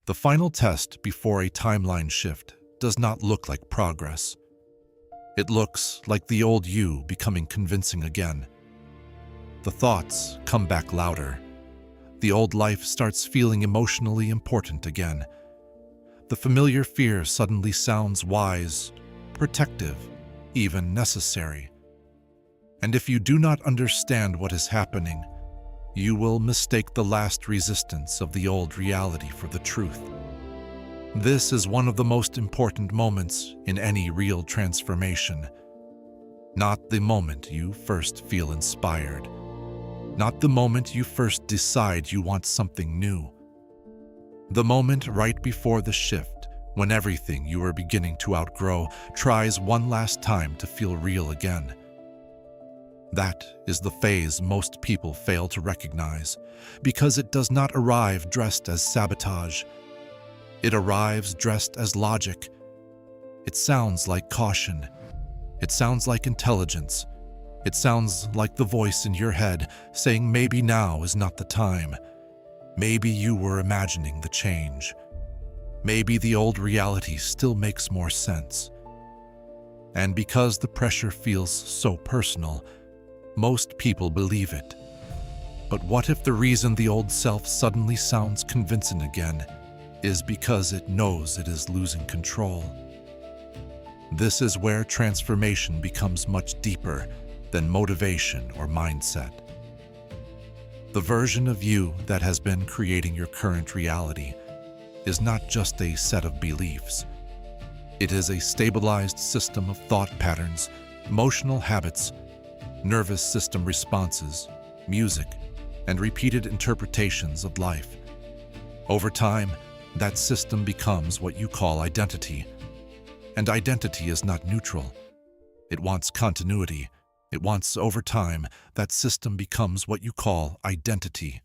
The final test before a timeline shift does not look like progress. It looks like the old you becoming convincing again. The thoughts come back louder. The old life starts feeling emotionally important again. The familiar fear suddenly sounds wise, protective, even necessary. And if you do not understand what is happening, you will mistake the last resistance of the old reality for the truth. This is one of the most important moments in any real transformation. Not the moment you first feel inspired. Not the moment you first decide you want something new. The moment right before the shift, when everything you are beginning to outgrow tries one last time to feel real again. That is the phase most people fail to recognize, because it does not arrive dressed as sabotage. It arrives dressed as logic. It sounds like caution. It sounds like intelligence. It sounds like the voice in your head saying maybe now is not the time. Maybe you were imagining the change. Maybe the old reality still makes more sense. And because the pressure feels so personal, most people believe it. But what if the reason the old self suddenly sounds convincing again is because it knows it is losing control? This is where transformation becomes much deeper than motivation or mindset. The version of you that has been creating your current reality is not just a set of beliefs. It is a stabilized system of thought patterns, emotional habits, nervous system responses, music, and repeated interpretations of life. Over time, that system becomes what you call identity. And identity is not neutral. It wants continuity. It wants, over time, that system becomes what you call identity.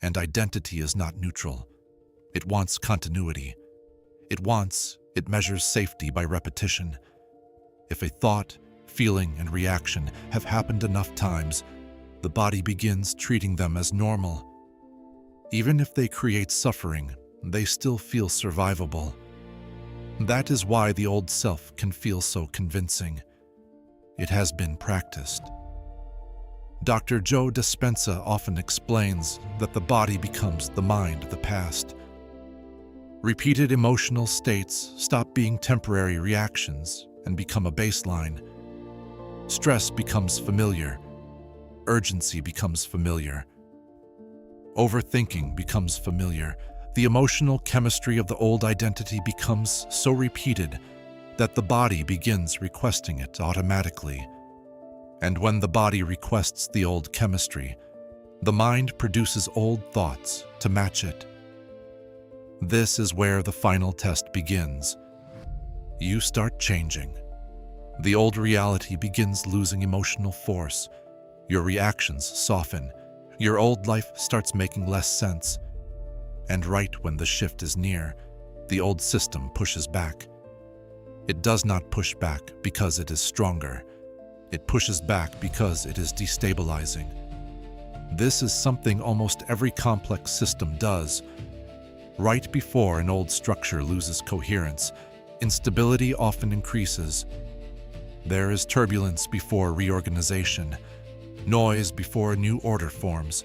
And identity is not neutral. It wants continuity. It measures safety by repetition. If a thought, feeling, and reaction have happened enough times, the body begins treating them as normal. Even if they create suffering, they still feel survivable. That is why the old self can feel so convincing. It has been practiced. Dr. Joe Dispenza often explains that the body becomes the mind of the past. Repeated emotional states stop being temporary reactions and become a baseline. Stress becomes familiar. Urgency becomes familiar. Overthinking becomes familiar. The emotional chemistry of the old identity becomes so repeated that the body begins requesting it automatically. And when the body requests the old chemistry, the mind produces old thoughts to match it. This is where the final test begins. You start changing. The old reality begins losing emotional force. Your reactions soften. Your old life starts making less sense. And right when the shift is near, the old system pushes back. It does not push back because it is stronger. It pushes back because it is destabilizing. This is something almost every complex system does. Right before an old structure loses coherence, instability often increases. There is turbulence before reorganization, noise before a new order forms.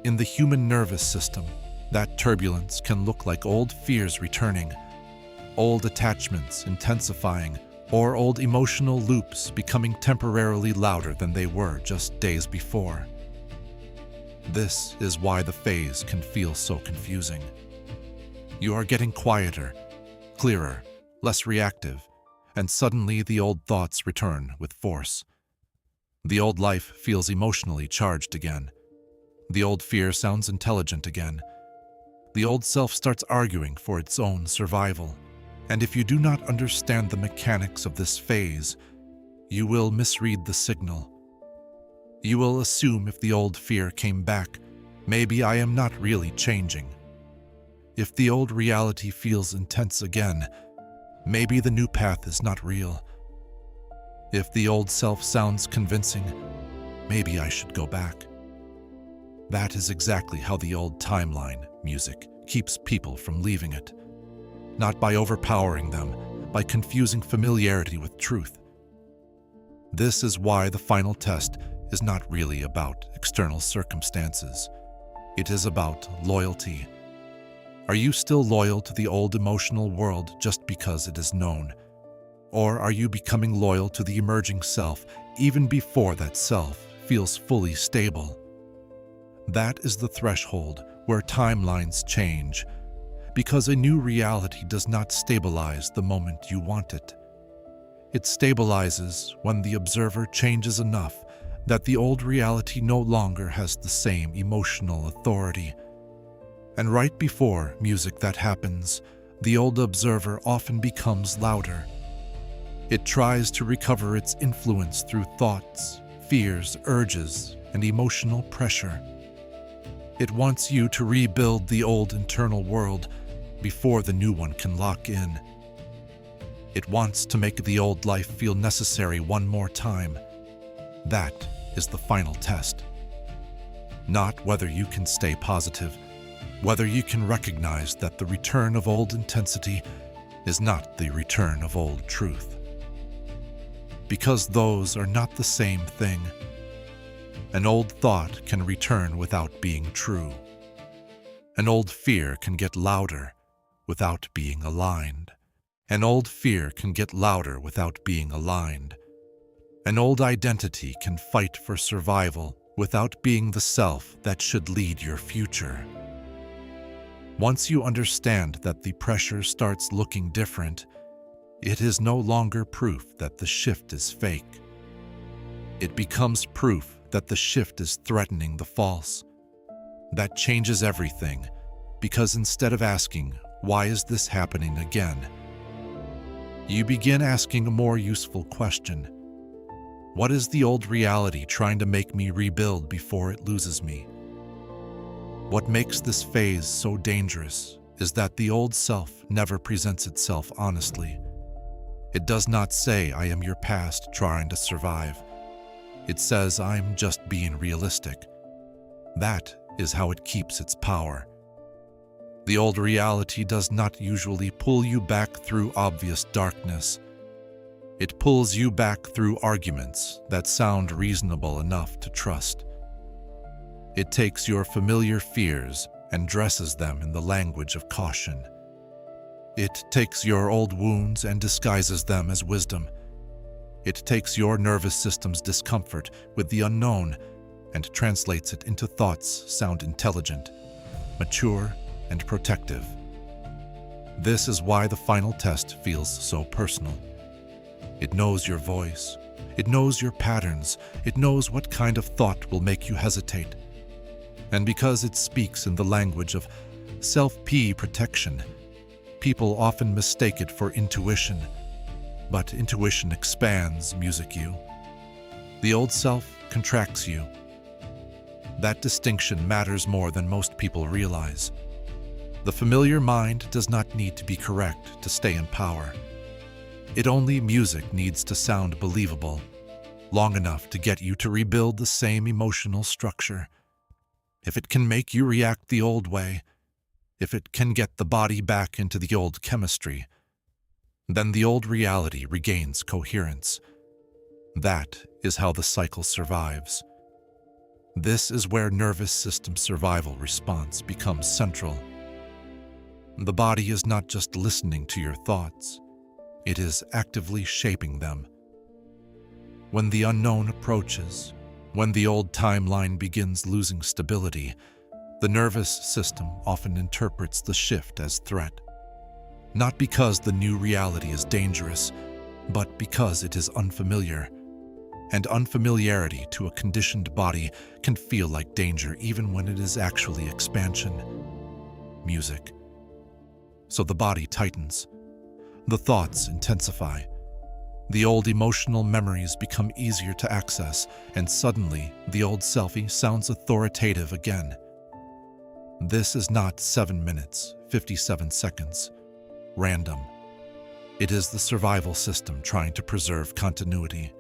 In the human nervous system, that turbulence can look like old fears returning, old attachments intensifying, or old emotional loops becoming temporarily louder than they were just days before. This is why the phase can feel so confusing. You are getting quieter, clearer, less reactive, and suddenly the old thoughts return with force. The old life feels emotionally charged again. The old fear sounds intelligent again. The old self starts arguing for its own survival. And if you do not understand the mechanics of this phase, you will misread the signal. You will assume if the old fear came back, maybe I am not really changing. If the old reality feels intense again, maybe the new path is not real. If the old self sounds convincing, maybe I should go back. That is exactly how the old timeline music keeps people from leaving it. Not by overpowering them, by confusing familiarity with truth. This is why the final test is not really about external circumstances. It is about loyalty. Are you still loyal to the old emotional world just because it is known? Or are you becoming loyal to the emerging self even before that self feels fully stable? That is the threshold where timelines change, because a new reality does not stabilize the moment you want it. It stabilizes when the observer changes enough that the old reality no longer has the same emotional authority. And right before music that happens, the old observer often becomes louder. It tries to recover its influence through thoughts, fears, urges, and emotional pressure. It wants you to rebuild the old internal world before the new one can lock in. It wants to make the old life feel necessary one more time. That is the final test. Not whether you can stay positive, whether you can recognize that the return of old intensity is not the return of old truth. Because those are not the same thing. An old thought can return without being true. An old fear can get louder without being aligned. An old fear can get louder without being aligned. An old identity can fight for survival without being the self that should lead your future. Once you understand that the pressure starts looking different, it is no longer proof that the shift is fake. It becomes proof that the shift is threatening the false. That changes everything, because instead of asking, "Why is this happening again?" you begin asking a more useful question. What is the old reality trying to make me rebuild before it loses me? What makes this phase so dangerous is that the old self never presents itself honestly. It does not say, "I am your past trying to survive." It says, "I'm just being realistic." That is how it keeps its power. The old reality does not usually pull you back through obvious darkness. It pulls you back through arguments that sound reasonable enough to trust. It takes your familiar fears and dresses them in the language of caution. It takes your old wounds and disguises them as wisdom. It takes your nervous system's discomfort with the unknown and translates it into thoughts sound intelligent, mature, and protective. This is why the final test feels so personal. It knows your voice. It knows your patterns. It knows what kind of thought will make you hesitate. And because it speaks in the language of self-P protection, people often mistake it for intuition. But intuition expands music you. The old self contracts you. That distinction matters more than most people realize. The familiar mind does not need to be correct to stay in power. Only music needs to sound believable, long enough to get you to rebuild the same emotional structure. If it can make you react the old way, if it can get the body back into the old chemistry, then the old reality regains coherence. That is how the cycle survives. This is where nervous system survival response becomes central. The body is not just listening to your thoughts. It is actively shaping them. When the unknown approaches, when the old timeline begins losing stability, the nervous system often interprets the shift as threat. Not because the new reality is dangerous, but because it is unfamiliar. And unfamiliarity to a conditioned body can feel like danger even when it is actually expansion. Music. So the body tightens. The thoughts intensify. The old emotional memories become easier to access, and suddenly the old selfie sounds authoritative again. This is not 7 minutes, 57 seconds, random. It is the survival system trying to preserve continuity.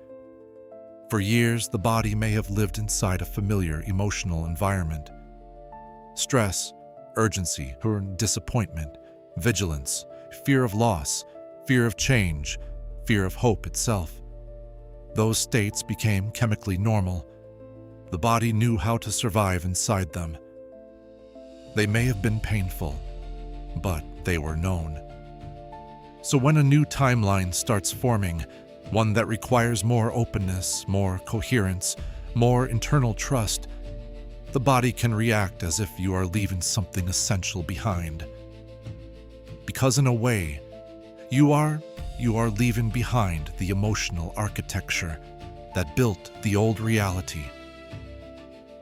For years, the body may have lived inside a familiar emotional environment. Stress, urgency or disappointment, vigilance, fear of loss, fear of change, fear of hope itself. Those states became chemically normal. The body knew how to survive inside them. They may have been painful, but they were known. So when a new timeline starts forming, one that requires more openness, more coherence, more internal trust, the body can react as if you are leaving something essential behind. Because in a way, you are leaving behind the emotional architecture that built the old reality.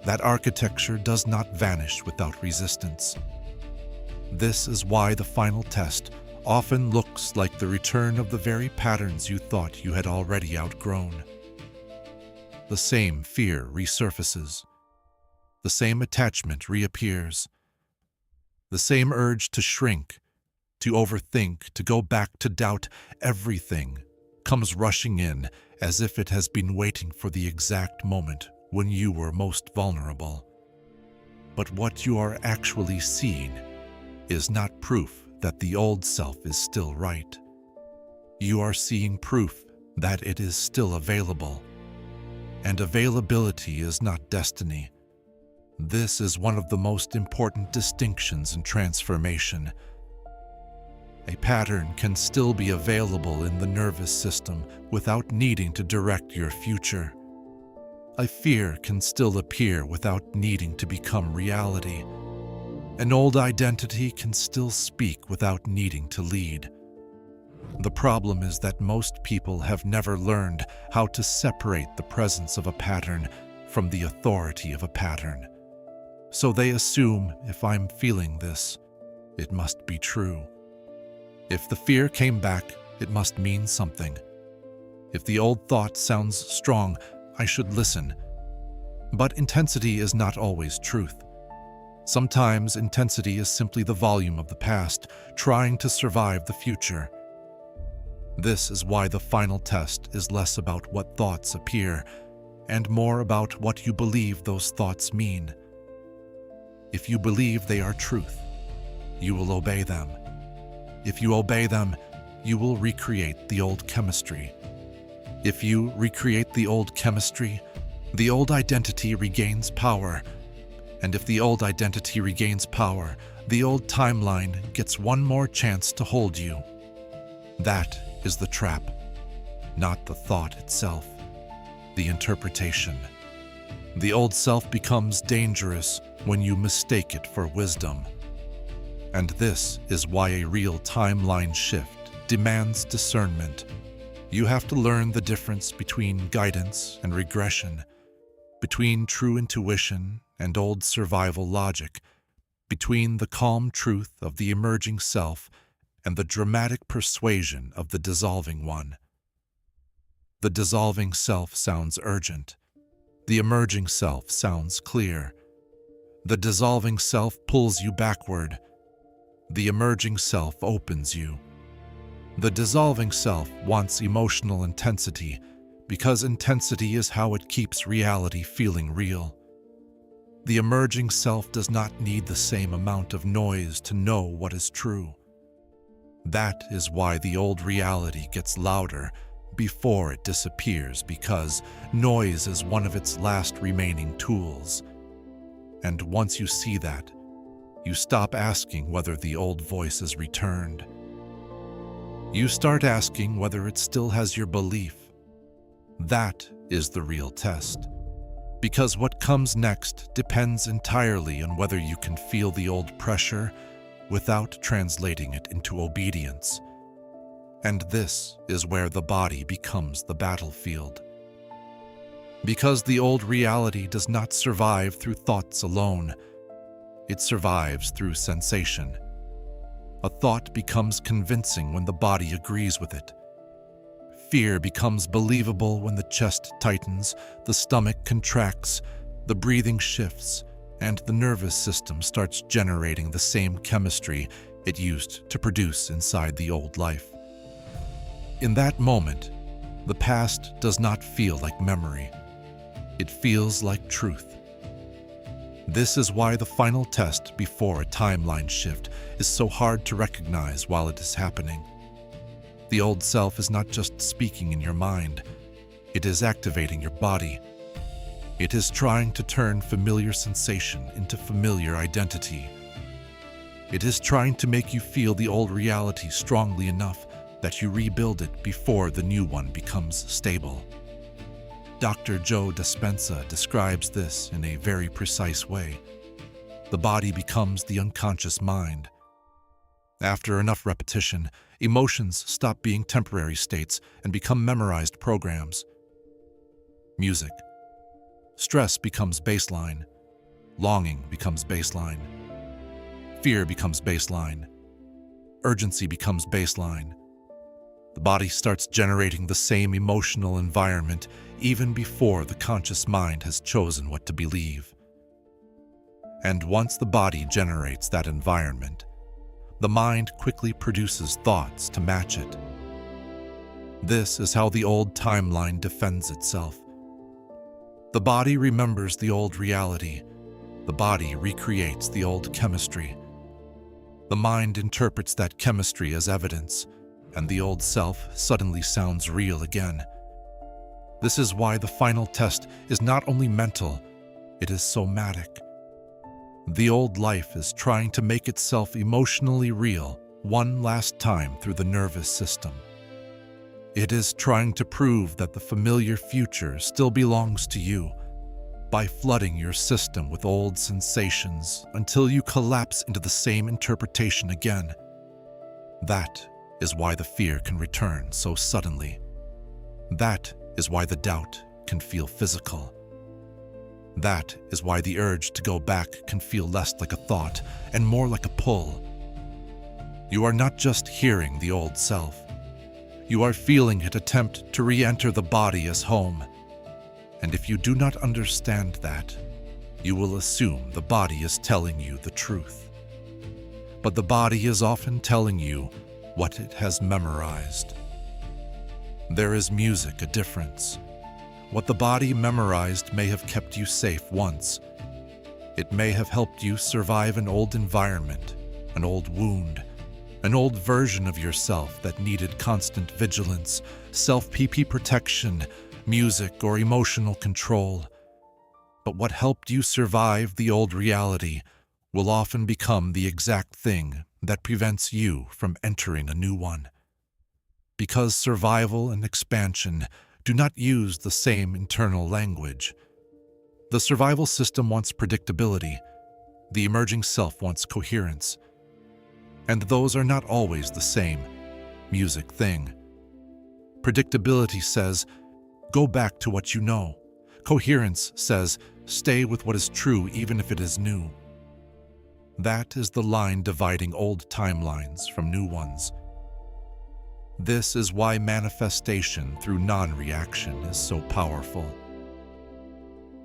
That architecture does not vanish without resistance. This is why the final test often looks like the return of the very patterns you thought you had already outgrown. The same fear resurfaces. The same attachment reappears. The same urge to shrink, to overthink, to go back, to doubt everything comes rushing in as if it has been waiting for the exact moment when you were most vulnerable. But what you are actually seeing is not proof that the old self is still right. You are seeing proof that it is still available. And availability is not destiny. This is one of the most important distinctions in transformation. A pattern can still be available in the nervous system without needing to direct your future. A fear can still appear without needing to become reality. An old identity can still speak without needing to lead. The problem is that most people have never learned how to separate the presence of a pattern from the authority of a pattern. So they assume, if I'm feeling this, it must be true. If the fear came back, it must mean something. If the old thought sounds strong, I should listen. But intensity is not always truth. Sometimes intensity is simply the volume of the past, trying to survive the future. This is why the final test is less about what thoughts appear, and more about what you believe those thoughts mean. If you believe they are truth, you will obey them. If you obey them, you will recreate the old chemistry. If you recreate the old chemistry, the old identity regains power. And if the old identity regains power, the old timeline gets one more chance to hold you. That is the trap, not the thought itself, the interpretation. The old self becomes dangerous when you mistake it for wisdom. And this is why a real timeline shift demands discernment. You have to learn the difference between guidance and regression, between true intuition and old survival logic, between the calm truth of the emerging self and the dramatic persuasion of the dissolving one. The dissolving self sounds urgent. The emerging self sounds clear. The dissolving self pulls you backward. The emerging self opens you. The dissolving self wants emotional intensity because intensity is how it keeps reality feeling real. The emerging self does not need the same amount of noise to know what is true. That is why the old reality gets louder before it disappears, because noise is one of its last remaining tools. And once you see that, you stop asking whether the old voice is returned. You start asking whether it still has your belief. That is the real test. Because what comes next depends entirely on whether you can feel the old pressure without translating it into obedience. And this is where the body becomes the battlefield. Because the old reality does not survive through thoughts alone. It survives through sensation. A thought becomes convincing when the body agrees with it. Fear becomes believable when the chest tightens, the stomach contracts, the breathing shifts, and the nervous system starts generating the same chemistry it used to produce inside the old life. In that moment, the past does not feel like memory. It feels like truth. This is why the final test before a timeline shift is so hard to recognize while it is happening. The old self is not just speaking in your mind, it is activating your body. It is trying to turn familiar sensation into familiar identity. It is trying to make you feel the old reality strongly enough that you rebuild it before the new one becomes stable. Dr. Joe Dispenza describes this in a very precise way. The body becomes the unconscious mind. After enough repetition, emotions stop being temporary states and become memorized programs. Music. Stress becomes baseline. Longing becomes baseline. Fear becomes baseline. Urgency becomes baseline. The body starts generating the same emotional environment even before the conscious mind has chosen what to believe. And once the body generates that environment, the mind quickly produces thoughts to match it. This is how the old timeline defends itself. The body remembers the old reality. The body recreates the old chemistry. The mind interprets that chemistry as evidence, and the old self suddenly sounds real again. This is why the final test is not only mental, it is somatic. The old life is trying to make itself emotionally real one last time through the nervous system. It is trying to prove that the familiar future still belongs to you by flooding your system with old sensations until you collapse into the same interpretation again. That is why the fear can return so suddenly. That is why the doubt can feel physical. That is why the urge to go back can feel less like a thought and more like a pull. You are not just hearing the old self. You are feeling it attempt to re-enter the body as home. And if you do not understand that, you will assume the body is telling you the truth. But the body is often telling you what it has memorized. There is music a difference. What the body memorized may have kept you safe once. It may have helped you survive an old environment, an old wound, an old version of yourself that needed constant vigilance, self-PP protection, music, or emotional control. But what helped you survive the old reality will often become the exact thing that prevents you from entering a new one. Because survival and expansion do not use the same internal language. The survival system wants predictability. The emerging self wants coherence. And those are not always the same music thing. Predictability says, go back to what you know. Coherence says, stay with what is true even if it is new. That is the line dividing old timelines from new ones. This is why manifestation through non-reaction is so powerful.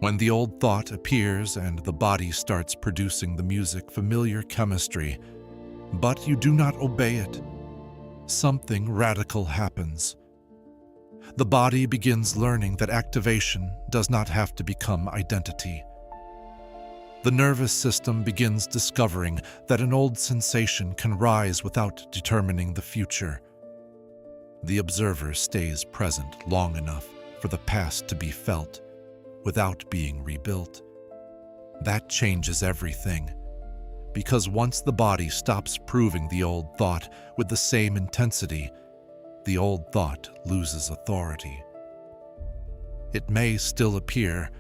When the old thought appears and the body starts producing the music familiar chemistry, but you do not obey it, something radical happens. The body begins learning that activation does not have to become identity. The nervous system begins discovering that an old sensation can rise without determining the future. The observer stays present long enough for the past to be felt without being rebuilt. That changes everything, because once the body stops proving the old thought with the same intensity, the old thought loses authority. It may still appear,